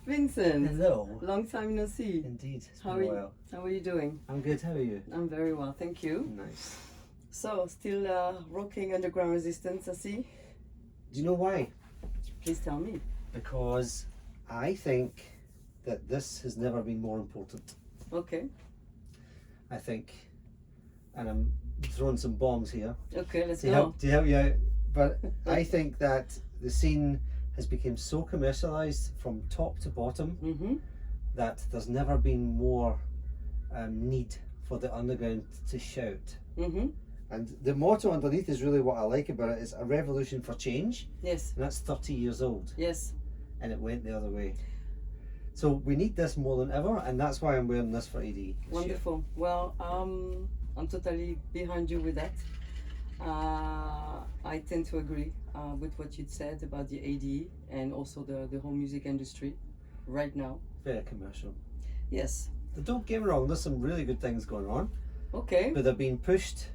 Vincent. Hello. Long time no see. Indeed. It's How been are a you? while. How are you doing? I'm good. How are you? I'm very well, thank you. Nice. So, still rocking underground resistance, I see. Do you know why? Please tell me. Because I think that this has never been more important. Okay. I think, and I'm throwing some bombs here Okay, let's to go. help you out. But I think that the scene has become so commercialized from top to bottom Mm-hmm. that there's never been more need for the underground to shout. Mm-hmm. And the motto underneath is really what I like about it, is a revolution for change. Yes. And that's 30 years old. Yes. And it went the other way. So we need this more than ever, and that's why I'm wearing this for ADE. Wonderful. Well, I'm totally behind you with that. I tend to agree with what you said about the ADE and also the whole music industry right now. Very commercial. Yes. But don't get me wrong, there's some really good things going on, Okay. but they're being pushed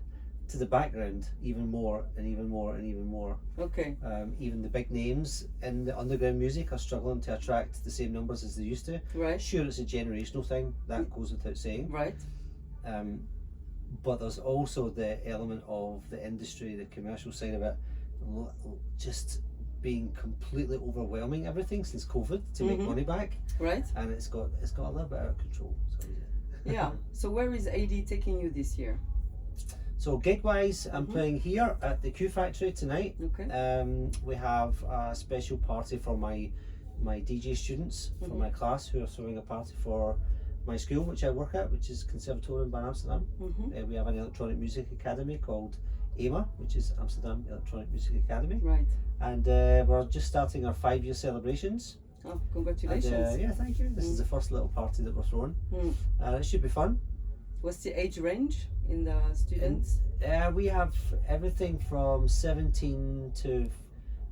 to the background even more and even more and even more. Okay. Even the big names in the underground music are struggling to attract the same numbers as they used to. Right. Sure, it's a generational thing, that goes without saying. Right. But there's also the element of the industry, the commercial side of it, just being completely overwhelming everything since COVID to make money back, Right. and it's got a little bit out of control. So, Yeah. So where is AD taking you this year? So gig wise, I'm playing here at the Q Factory tonight. Okay. We have a special party for my DJ students from my class who are throwing a party for my school, which I work at, which is Conservatorium by Amsterdam. We have an electronic music academy called AEMA, which is Amsterdam Electronic Music Academy. Right. And we're just starting our 5-year celebrations. Oh, congratulations. And, yeah, thank you. This is the first little party that we're throwing. It should be fun. What's the age range in the students? We have everything from 17 to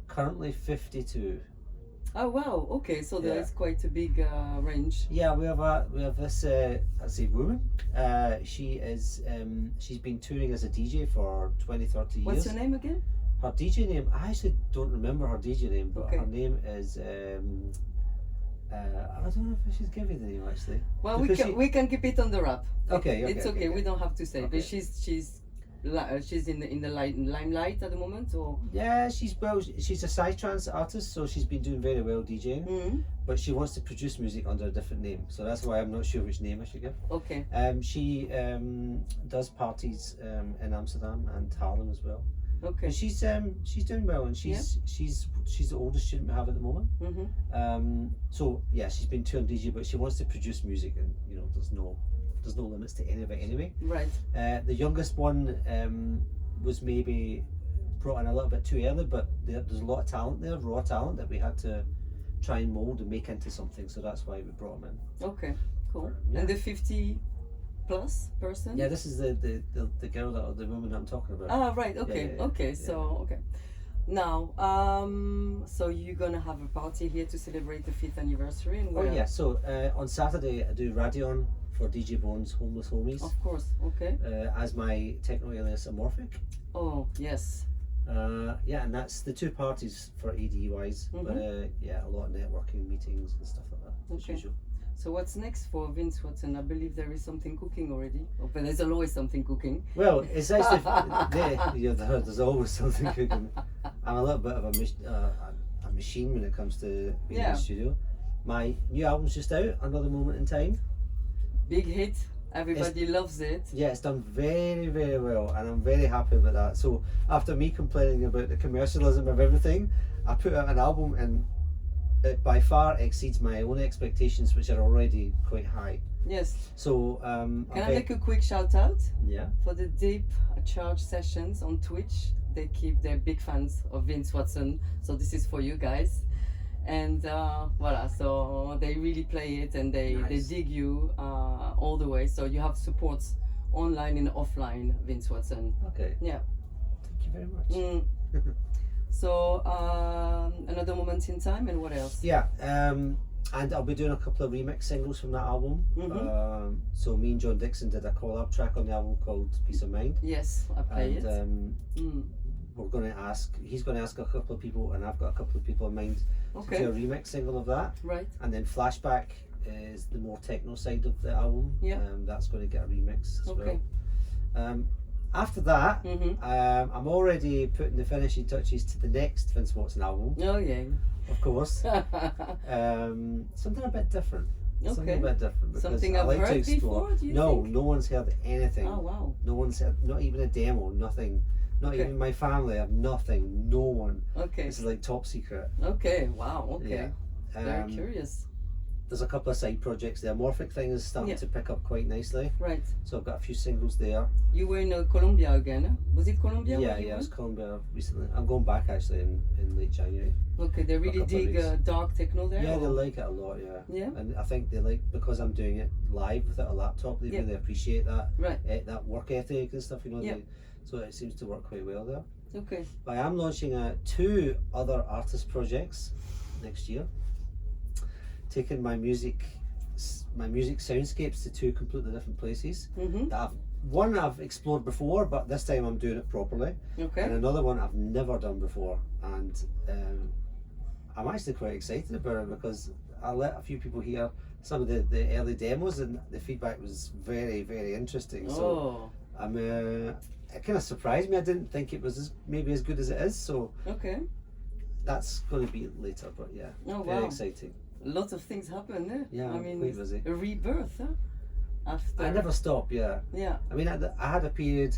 currently 52. Oh wow, okay, so Yeah. there's quite a big range. Yeah, we have this I say woman. She's been touring as a DJ for 20-30 years. What's your name again? Her DJ name, I actually don't remember her DJ name, but Okay. her name is I don't know if I should give you the name actually. Well, Because we can keep it on the wrap. Okay, It's okay. We don't have to say. Okay. But she's in the limelight at the moment, or Yeah, she's a psytrance artist, so she's been doing very well DJing. But she wants to produce music under a different name, so that's why I'm not sure which name I should give. okay. She does parties in Amsterdam and Haarlem as well. Okay. And she's doing well, and she's the oldest student we have at the moment. So yeah, she's been touring DJ, but she wants to produce music, and you know, there's no limits to any of it anyway. Right. The youngest one was maybe brought in a little bit too early, but there's a lot of talent there, raw talent that we had to try and mold and make into something. So that's why we brought him in. Okay. Cool. Yeah. And the 50+ person? Yeah, this is the girl the woman that I'm talking about. Ah, right. Okay. yeah, okay. yeah. So okay. Now, so you're gonna have a party here to celebrate the 5th anniversary, and Oh where? yeah, so on Saturday I do Radion for DJ Bones Homeless Homies Of course. Okay. as my techno alias Amorphic. Oh yes. Yeah, and that's the 2 parties for AD wise. But yeah, a lot of networking meetings and stuff like that as Okay. usual. So what's next for Vince Watson? I believe there is something cooking already. Oh, but there's always something cooking. Well, it's actually there's always something cooking. I'm a little bit of a machine when it comes to being in Yeah. the studio. My new album's just out, Another Moment in Time. Big hit. Everybody loves it. Yeah, it's done very, very well, and I'm very happy about that. So after me complaining about the commercialism of everything, I put out an album, and it by far exceeds my own expectations, which are already quite high. Yes. So Can I make a quick shout out yeah. for the Deep Charge sessions on Twitch? They're big fans of Vince Watson, so this is for you guys. And voila, so they really play it, and they dig you all the way. So you have supports online and offline, Vince Watson. Okay. Yeah. Thank you very much. So Another Moment in Time, and what else? Yeah, and I'll be doing a couple of remix singles from that album. So me and John Dixon did a collab track on the album called Peace of Mind. Yes, I play it. And he's going to ask a couple of people, and I've got a couple of people in mind to do a remix single of that. Right. And then Flashback is the more techno side of the album. Yeah. That's going to get a remix as well. After that, I'm already putting the finishing touches to the next Vince Watson album. Oh yeah. Of course. Something a bit different. Something a bit different. Because Something I I've like heard to explore. before, do you No, think? no one's heard anything. Oh wow. No one's heard, not even a demo, nothing. Not even my family, I have nothing, no one. Okay. This is like top secret. Okay, wow, okay. Yeah. Very curious. There's a couple of side projects. The Amorphic thing is starting to pick up quite nicely. Right. So I've got a few singles there. You were in Colombia again, huh? Was it Colombia? Yeah, it was Colombia recently. I'm going back actually in late January. Okay, they really dig dark techno there? Yeah, or? they like it a lot, Yeah? And I think they like, because I'm doing it live without a laptop, they really appreciate that. Right. That work ethic and stuff, you know. Yeah. So it seems to work quite well there. Okay. But I am launching 2 other artist projects next year. Taking my music soundscapes to 2 completely different places. One I've explored before, but this time I'm doing it properly. Okay. And another one I've never done before, and I'm actually quite excited about it because I let a few people hear some of the early demos, and the feedback was very, very interesting. So I'm it kind of surprised me. I didn't think it was maybe as good as it is. So that's going to be later, but yeah, very exciting. Lots of things happen, eh? Yeah, I mean, quite busy. A rebirth, huh? After. I never stop. Yeah. Yeah. I mean, I had a period.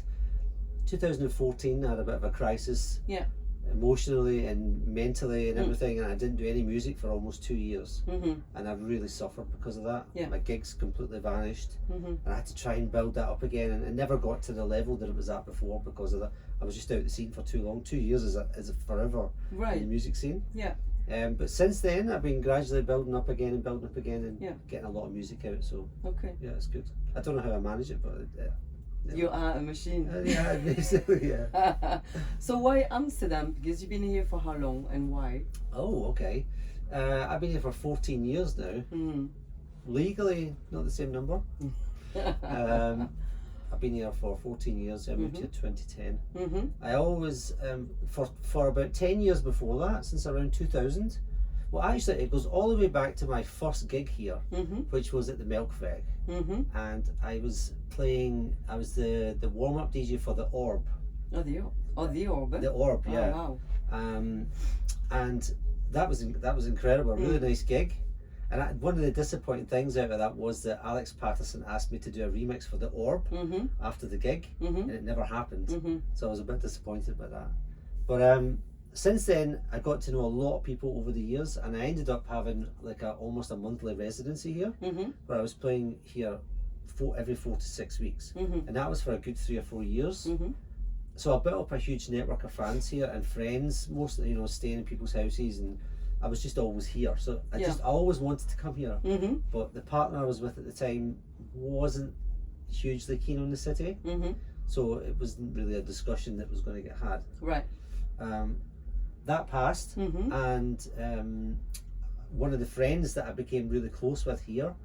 2014, I had a bit of a crisis. Yeah. Emotionally and mentally and everything, and I didn't do any music for almost 2 years, and I've really suffered because of that. My gigs completely vanished, and I had to try and build that up again, and it never got to the level that it was at before because of that. I was just out the scene for too long. 2 years is a forever in the music scene. Yeah. But since then, I've been gradually building up again and getting a lot of music out. So yeah, it's good. I don't know how I manage it, but you are a machine. Yeah, basically, yeah. So why Amsterdam? Because you've been here for how long and why? Oh, okay. I've been here for 14 years now. Legally, not the same number. I've been here for 14 years. I moved here 2010. I always, for about 10 years before that, since around 2000. Well, actually, it goes all the way back to my first gig here, which was at the Melkweg. And I was the warm-up DJ for the Orb. Oh, the Orb. The Orb, yeah. Oh, wow. And that was incredible. A really nice gig. And one of the disappointing things out of that was that Alex Patterson asked me to do a remix for the Orb after the gig, and it never happened. So I was a bit disappointed by that. But since then, I got to know a lot of people over the years, and I ended up having like almost a monthly residency here, where I was playing here every 4 to 6 weeks, and that was for a good 3 or 4 years. So I built up a huge network of fans here and friends, mostly staying in people's houses, and I was just always here. So I always wanted to come here, but the partner I was with at the time wasn't hugely keen on the city, so it wasn't really a discussion that was going to get had. Right. That passed, and one of the friends that I became really close with here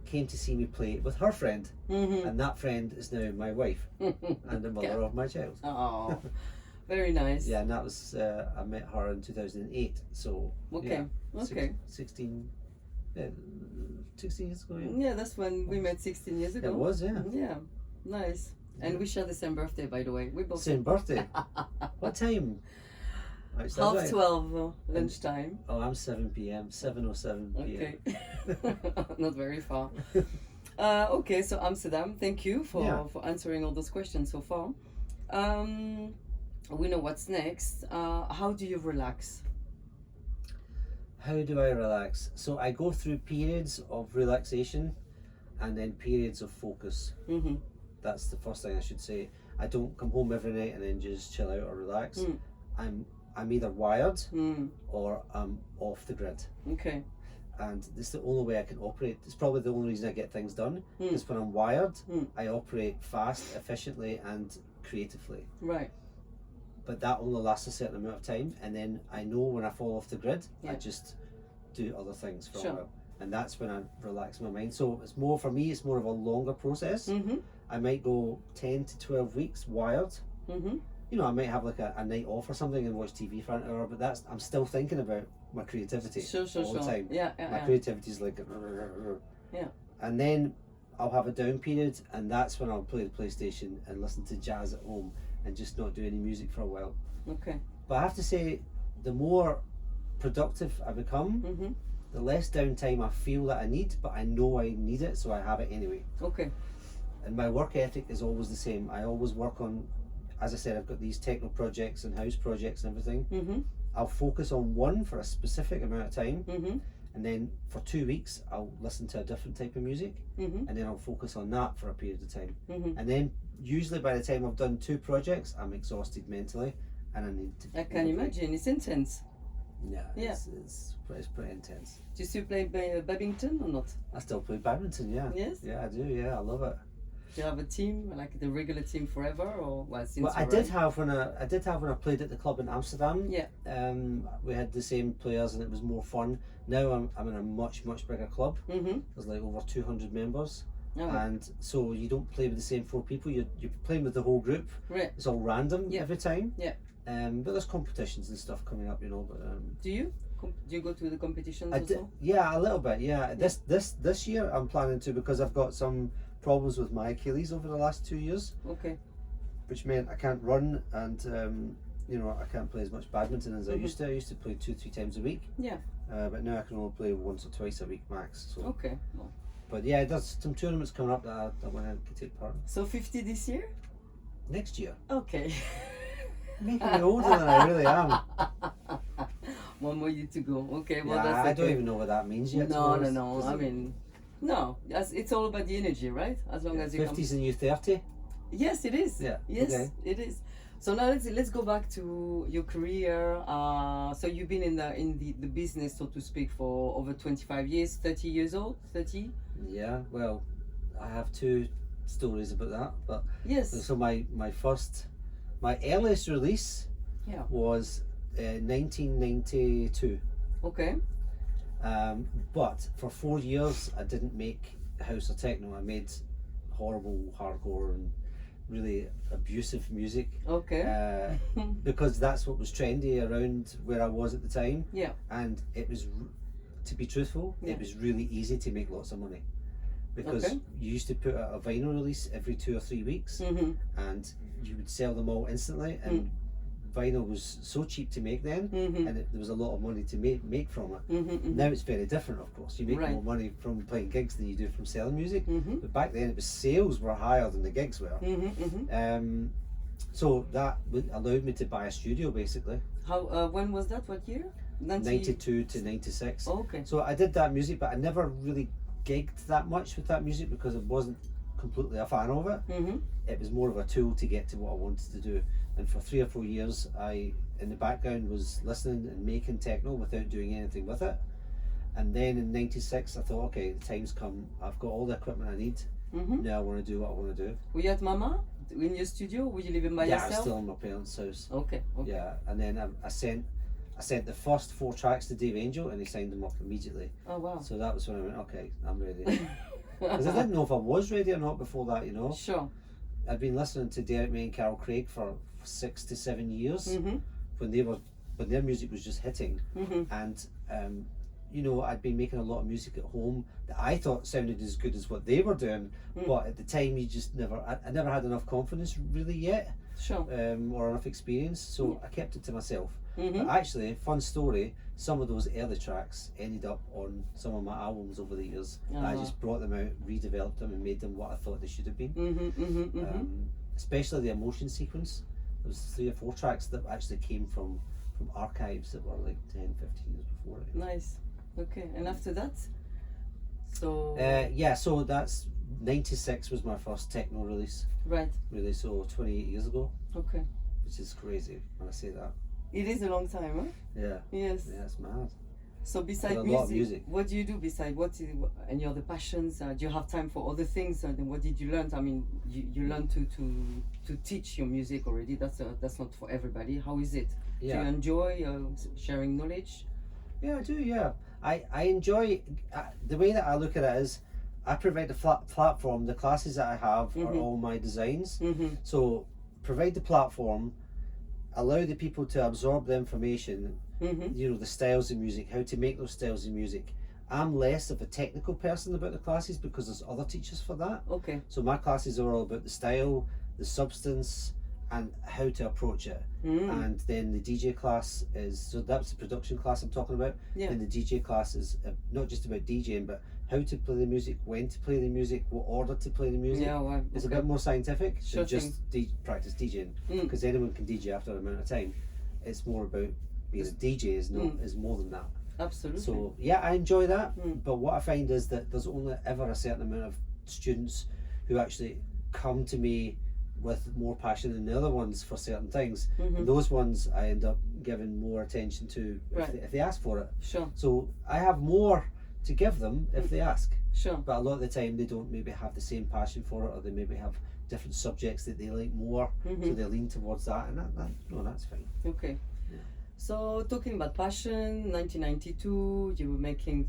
came to see me play with her friend, and that friend is now my wife and the mother of my child. Oh, very nice. Yeah, and that was I met her in 2008. So okay, 16 years ago. Yeah, that's when we met 16 years ago. It was, yeah. Yeah, nice. And we share the same birthday, by the way. We both same birthday. What time? Half 12 lunchtime. Oh, I'm 7 p.m. 7:07 p.m. Okay, not very far. Okay, so Amsterdam. Thank you for answering all those questions so far. We know what's next. How do you relax? How do I relax? So I go through periods of relaxation and then periods of focus. That's the first thing I should say. I don't come home every night and then just chill out or relax. I'm either wired or I'm off the grid. Okay. And this is the only way I can operate. It's probably the only reason I get things done. Because when I'm wired, I operate fast, efficiently, and creatively. Right. But that only lasts a certain amount of time, and then I know when I fall off the grid, I just do other things for a while, and that's when I relax my mind. So it's more, for me, it's more of a longer process. I might go 10 to 12 weeks wired, you know, I might have like a night off or something and watch TV for an hour, but I'm still thinking about my creativity Sure, all the time. Yeah, My creativity is like, yeah. And then I'll have a down period, and that's when I'll play the PlayStation and listen to jazz at home and just not do any music for a while. Okay. But I have to say, the more productive I become, the less downtime I feel that I need, but I know I need it, so I have it anyway. Okay. And my work ethic is always the same. I always work on, as I said, I've got these techno projects and house projects and everything. I'll focus on one for a specific amount of time, and then for 2 weeks I'll listen to a different type of music, and then I'll focus on that for a period of time. And then usually by the time I've done 2 projects, I'm exhausted mentally, and I need to. I can imagine, it's intense. Yeah, Yeah. It's pretty intense. Do you still play badminton or not? I still play badminton, yeah. Yes? Yeah, I do, yeah, I love it. Do you have a team, like the regular team forever, or since? Well, I did have when I played at the club in Amsterdam. Yeah. We had the same players and it was more fun. Now I'm in a much bigger club. There's like over 200 members. Oh. And so you don't play with the same 4 people. You're playing with the whole group. Right. It's all random every time. Yeah. But there's competitions and stuff coming up, you know. But do you go to the competitions also? Yeah, a little bit. Yeah. This year I'm planning to, because I've got some problems with my Achilles over the last 2 years. Okay. Which meant I can't run, and you know, I can't play as much badminton as I used to. I used to play 2-3 times a week. Yeah. But now I can only play once or twice a week max. So. Okay. Well. But yeah, there's some tournaments coming up that I want to take part in. So 50 this year? Next year. Okay. Making me older than I really am. 1 more year to go. Okay, well Yeah, that's okay. I don't even know what that means yet. No. I mean, no. It's all about the energy, right? As long as you 50's the new 30. Yes, it is. Yeah. Yes, Okay. it is. So now let's go back to your career. So you've been in the business, so to speak, for over 25 years. 30 years old. 30. Yeah. Well, I have 2 stories about that. But yes. So my earliest release was 1992. Okay. But for 4 years I didn't make house or techno. I made horrible hardcore and really abusive music. Okay. Because that's what was trendy around where I was at the time. Yeah. And it was, to be truthful, it was really easy to make lots of money. Because you used to put out a vinyl release every 2 or 3 weeks, and you would sell them all instantly, and vinyl was so cheap to make then, and there was a lot of money to make from it. Now it's very different, of course. You make more money from playing gigs than you do from selling music, but back then it was sales were higher than the gigs were. So that allowed me to buy a studio basically. How? When was that? What year? 92 to 96. Oh, okay. So I did that music, but I never really gigged that much with that music because I wasn't completely a fan of it. It was more of a tool to get to what I wanted to do. And for 3 or 4 years, I, in the background, was listening and making techno without doing anything with it. And then in 96, I thought, okay, the time's come. I've got all the equipment I need. Now I want to do what I want to do. Were you at Mama in your studio? Were you living by yourself? Yeah, I'm still in my parents' house. Okay. Yeah, and then I sent the first 4 tracks to Dave Angel, and he signed them up immediately. Oh wow! So that was when I went, okay, I'm ready. Because I didn't know if I was ready or not before that, you know. Sure. I'd been listening to Derek May and Carol Craig for 6 to 7 years when their music was just hitting, and you know, I'd been making a lot of music at home that I thought sounded as good as what they were doing, but at the time you just I never had enough confidence really yet. Sure. Or enough experience, so I kept it to myself. But actually, fun story, some of those early tracks ended up on some of my albums over the years. I just brought them out, redeveloped them, and made them what I thought they should have been. Especially the emotion sequence. There was 3 or 4 tracks that actually came from archives that were like 10, 15 years before. Nice. Okay, and after that? So... yeah, so that's 96 was my first techno release. Right. Really, so 28 years ago. Okay. Which is crazy when I say that. It is a long time, huh? Yeah. Yes. Yeah, it's mad. So besides music, what do you do besides any other passions? Do you have time for other things? And what did you learn? I mean, you learned to teach your music already. That's not for everybody. How is it? Yeah. Do you enjoy sharing knowledge? Yeah, I do. Yeah, I enjoy the way that I look at it is I provide the platform. The classes that I have are all my designs. So provide the platform. allow the people to absorb the information, you know, the styles of music, how to make those styles of music. I'm less of a technical person about the classes because there's other teachers for that. Okay. So my classes are all about the style, the substance, and how to approach it. And then the DJ class is, so that's the production class I'm talking about. Yeah. And the DJ class is not just about DJing, but how to play the music, when to play the music, what order to play the music. Yeah, well, It's a bit more scientific Sure than just practice DJing, because anyone can DJ after an amount of time. It's more about being a DJ is more than that. Absolutely. So yeah, I enjoy that. But what I find is that there's only ever a certain amount of students who actually come to me with more passion than the other ones for certain things. And those ones I end up giving more attention to if they ask for it. Sure. So I have more to give them if they ask. Sure. But a lot of the time they don't maybe have the same passion for it, or they maybe have different subjects that they like more, so they lean towards that, and that's fine. Okay. So talking about passion, 1992, you were making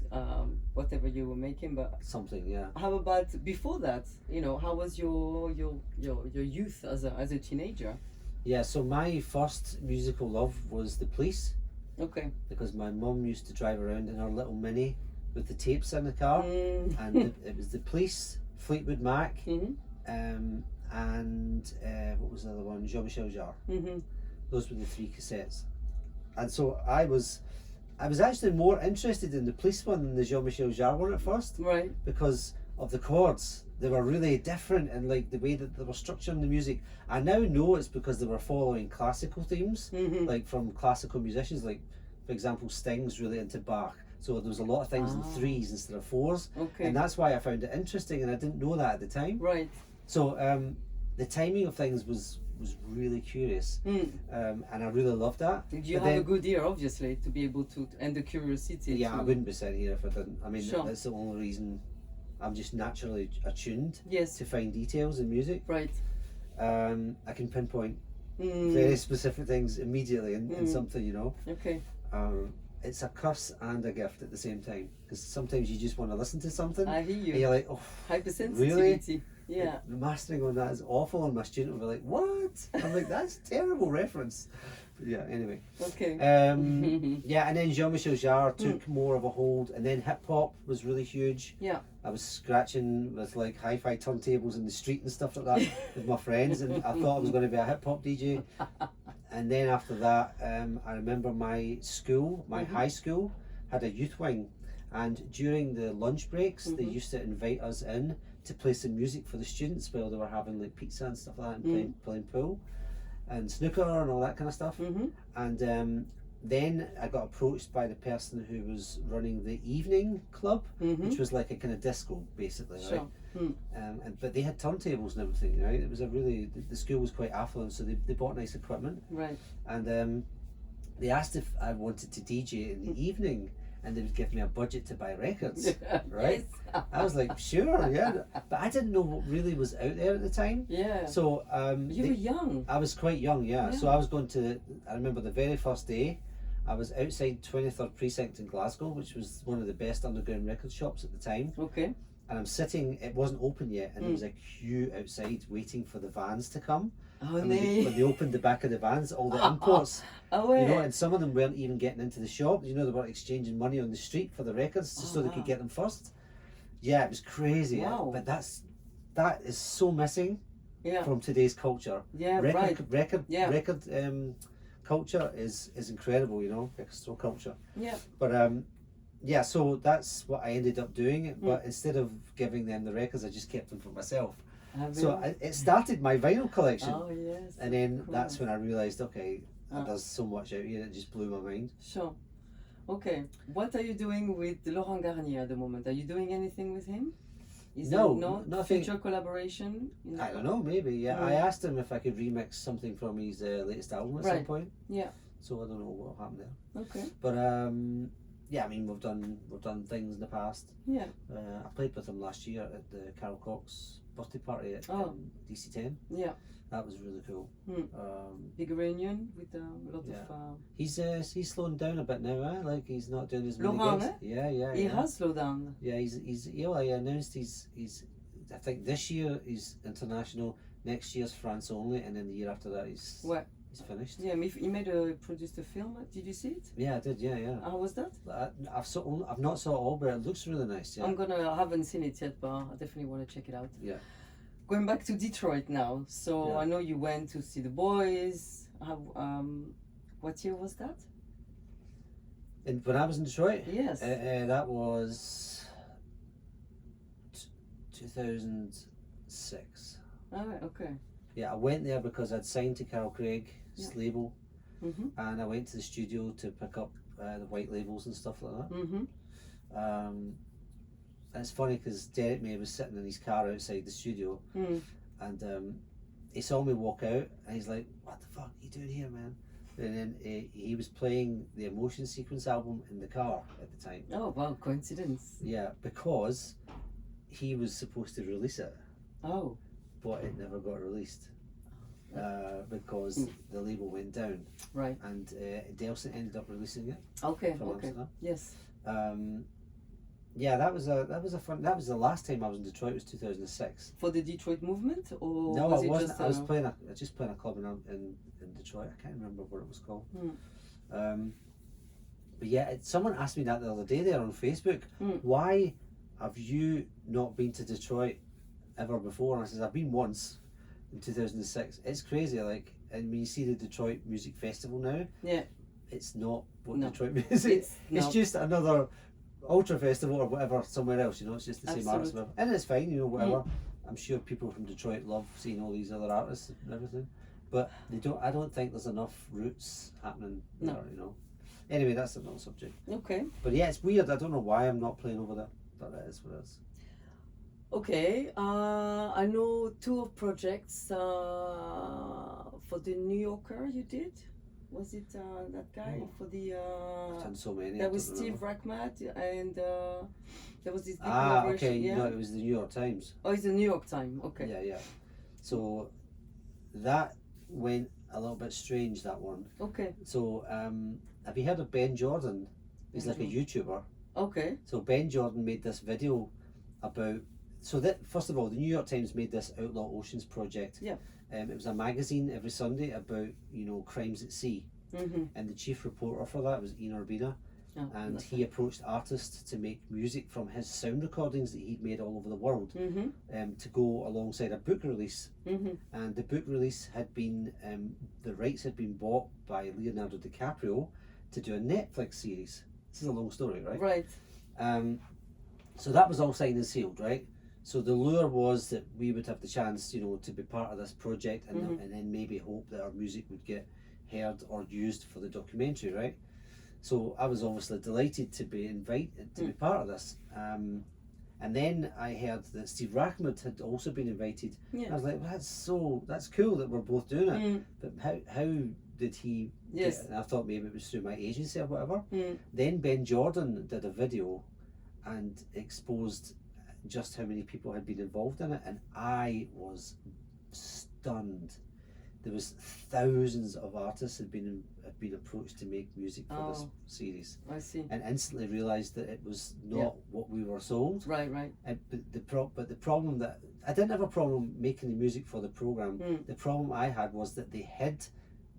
whatever you were making, but Something, yeah. how about before that? You know, how was your youth as a teenager? Yeah, so my first musical love was The Police, Okay. because my mum used to drive around in her little Mini with the tapes in the car, and it was The Police, Fleetwood Mac, and what was the other one? Jean-Michel Jarre. Those were the 3 cassettes. And so I was actually more interested in the Police one than the Jean-Michel Jarre one at first, Right. because of the chords. They were really different, and like the way that they were structuring the music. I now know it's because they were following classical themes, like from classical musicians. Like, for example, Sting's really into Bach, so there was a lot of things in 3s instead of 4s, Okay. and that's why I found it interesting, and I didn't know that at the time. Right. So the timing of things was really curious, and I really loved that. Did you But have a then- good ear, obviously, to be able to, and the curiosity? Yeah, I to, wouldn't be sitting here if I didn't. I mean, Sure. that's the only reason. I'm just naturally attuned Yes. to find details in music. Right. I can pinpoint very specific things immediately in something, you know. Okay. It's a curse and a gift at the same time, because sometimes you just want to listen to something, I hear you. and you're like, oh, Hypersensitivity. Yeah. the mastering on that is awful, and my student will be like, what? I'm like, that's a terrible reference. But yeah, anyway. Okay. Yeah, and then Jean-Michel Jarre took more of a hold, and then hip hop was really huge. Yeah. I was scratching with like hi-fi turntables in the street and stuff like that with my friends, and I thought I was going to be a hip hop DJ. And then after that, I remember my school, my high school, had a youth wing, and during the lunch breaks, they used to invite us in to play some music for the students while they were having like pizza and stuff like that, and playing pool and snooker and all that kind of stuff. And then I got approached by the person who was running the evening club, which was like a kind of disco basically, Sure. right? But they had turntables and everything, right? It was a really, the school was quite affluent, so they bought nice equipment. Right. And they asked if I wanted to DJ in the evening, and they would give me a budget to buy records, right? Yes. I was like, sure, yeah. But I didn't know what really was out there at the time. Yeah. So You were young. I was quite young, yeah. Yeah. So I was going to, I remember the very first day, I was outside 23rd Precinct in Glasgow, which was one of the best underground record shops at the time. Okay. And I'm sitting, it wasn't open yet, and there was a queue outside waiting for the vans to come. Oh, And nee. when they opened the back of the vans, all the imports, Oh, you know, ouais. and some of them weren't even getting into the shop. You know, they were exchanging money on the street for the records just so they wow. could get them first. Yeah, it was crazy. Wow. But that is so missing Yeah. from today's culture. Yeah, right. Record Yeah. culture is incredible, you know, record store culture. Yeah. But yeah, so that's what I ended up doing. But instead of giving them the records, I just kept them for myself. So it started my vinyl collection, Oh, yes. and then Cool. that's when I realised, okay, Ah. there's so much out here. It just blew my mind. Sure. Okay. What are you doing with Laurent Garnier at the moment? Are you doing anything with him? Is No, there no nothing. future collaboration? I don't know, maybe. Yeah, I Right. asked him if I could remix something from his latest album at some Right. point. Yeah. So I don't know what happened there. Okay. But yeah, I mean, we've done things in the past. Yeah. I played with him last year at the Carol Cox birthday party at Oh. DC10. Yeah. That was really cool. Big reunion with a lot Yeah. of. He's slowing down a bit now, eh? Like he's not doing as many Laurent, gigs. eh? Yeah. He has slowed down. Yeah, he's he announced he's I think this year he's international, next year's France only, and then the year after that he's Ouais. He's finished. Yeah, he produced a film. Did you see it? Yeah, I did. Yeah. How was that? I've not saw it all, but it looks really nice. Yeah. I haven't seen it yet, but I definitely want to check it out. Yeah. Going back to Detroit now. So Yeah. I know you went to see the boys. What year was that? And when I was in Detroit, Yes. that was 2006. All right. Okay. Yeah, I went there because I'd signed to Carol Craig's label, Mm-hmm. and I went to the studio to pick up the white labels and stuff like that. Mm-hmm. And it's funny because Derek May was sitting in his car outside the studio, and he saw me walk out, and he's like, "What the fuck are you doing here, man?" And then he was playing the Emotion Sequence album in the car at the time. Oh wow, coincidence. Yeah, because he was supposed to release it, Oh. but it never got released because the label went down. Right. And Delson ended up releasing it. Okay. From Okay. Amsterdam. Yes. Yeah, that was a fun. That was the last time I was in Detroit. Was 2006. For the Detroit movement, or No, was I it wasn't. just? I was just playing a club in Detroit. I can't remember what it was called. But yeah, someone asked me that the other day there on Facebook. Why have you not been to Detroit ever before? And I says, I've been once in 2006. It's crazy, like, and when you see the Detroit Music Festival now, Yeah. it's not what No. Detroit music. It's no. just another Ultra Festival or whatever somewhere else. You know, it's just the same artists, Absolutely. and it's fine. You know, whatever. I'm sure people from Detroit love seeing all these other artists and everything, but they don't. I don't think there's enough roots happening there. No. You know. Anyway, that's another subject. Okay. But yeah, it's weird. I don't know why I'm not playing over there. But it is what it is. Okay. I know two projects for the New Yorker you did. Was it that guy for the? I've done so many. I That was don't Steve remember. Rackmat, and there was this big Ah, collaboration. okay. Yeah. No, it was the New York Times. Oh, it's the New York Times. Okay. Yeah. So that went a little bit strange. That one. Okay. So have you heard of Ben Jordan? He's like a YouTuber. Okay. So Ben Jordan made this video about. So that first of all, the New York Times made this Outlaw Oceans project. Yeah. It was a magazine every Sunday about crimes at sea, and the chief reporter for that was Ian Urbina, and he approached artists to make music from his sound recordings that he'd made all over the world, to go alongside a book release. And the book release had been the rights had been bought by Leonardo DiCaprio to do a Netflix series. This is a long story, right? Right. So that was all signed and sealed, right? So the lure was that we would have the chance, to be part of this project, and then maybe hope that our music would get heard or used for the documentary, right? So I was obviously delighted to be invited to be part of this. And then I heard that Steve Rackman had also been invited. Yeah. I was like, well, that's cool that we're both doing it. But how did he? Yes. Get it? And I thought maybe it was through my agency or whatever. Then Ben Jordan did a video and exposed just how many people had been involved in it, and I was stunned. There was thousands of artists had been approached to make music for this series. I see. And instantly realised that it was not what we were sold. Right. And but the problem that I didn't have a problem making the music for the program. The problem I had was that they hid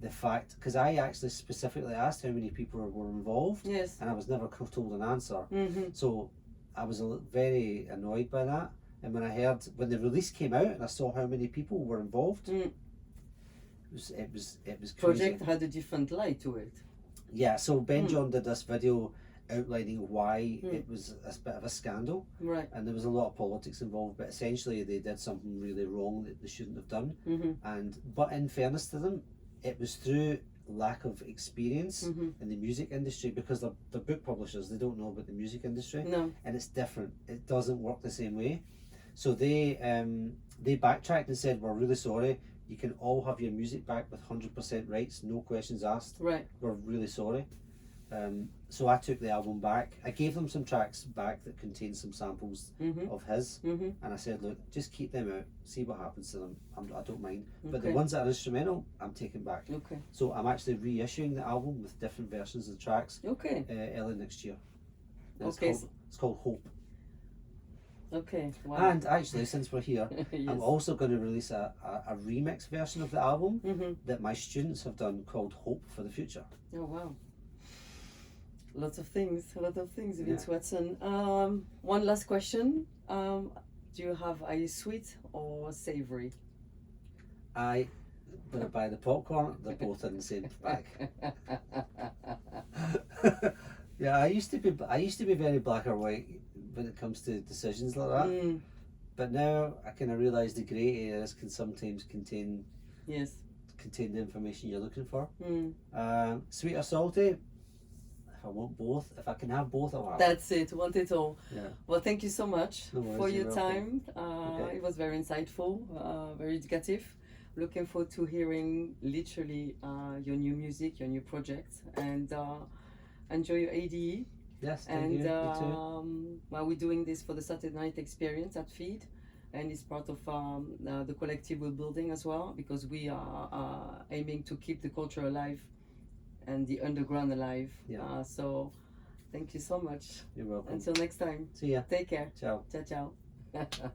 the fact, because I actually specifically asked how many people were involved. Yes. And I was never told an answer. So I was very annoyed by that, and when the release came out and I saw how many people were involved, it was crazy. Project had a different light to it. Yeah, so Ben John did this video outlining why it was a bit of a scandal, Right. and there was a lot of politics involved, but essentially they did something really wrong that they shouldn't have done. But in fairness to them, it was through lack of experience in the music industry, because they're book publishers, they don't know about the music industry. No. And it's different, it doesn't work the same way. So they backtracked and said, we're really sorry, you can all have your music back with 100% rights, no questions asked. Right. We're really sorry. So I took the album back. I gave them some tracks back that contained some samples of his, and I said, look, just keep them out, see what happens to them. I don't mind. But the Okay. ones that are instrumental, I'm taking back. Okay. So I'm actually reissuing the album with different versions of the tracks Okay. early next year. And Okay. It's called Hope. Okay. Wow. And actually, since we're here, Yes. I'm also going to release a remix version of the album Mm-hmm. that my students have done called Hope for the Future. Oh wow. Lots of things, Yeah. Vince Watson. One last question. Do you have, are you sweet or savory? When I buy the popcorn, they're both in the same bag. Yeah, I used to be very black or white when it comes to decisions like that. Mm, But now I kind of realise the grey areas can sometimes contain yes. the information you're looking for. Mm. Sweet or salty? If I want both, if I can have both, I'll have it. That's it. Want it all. Yeah. Well, thank you so much No worries, for you're your welcome. time. Okay. It was very insightful, very educative. Looking forward to hearing literally your new music, your new projects, and enjoy your ADE. Yes, thank And you. You too. well, we're doing this for the Saturday night experience at Feed, and it's part of the collective we're building as well, because we are aiming to keep the culture alive and the underground alive. Yeah. So thank you so much. You're welcome. Until next time, See ya. take care. Ciao. Ciao, ciao.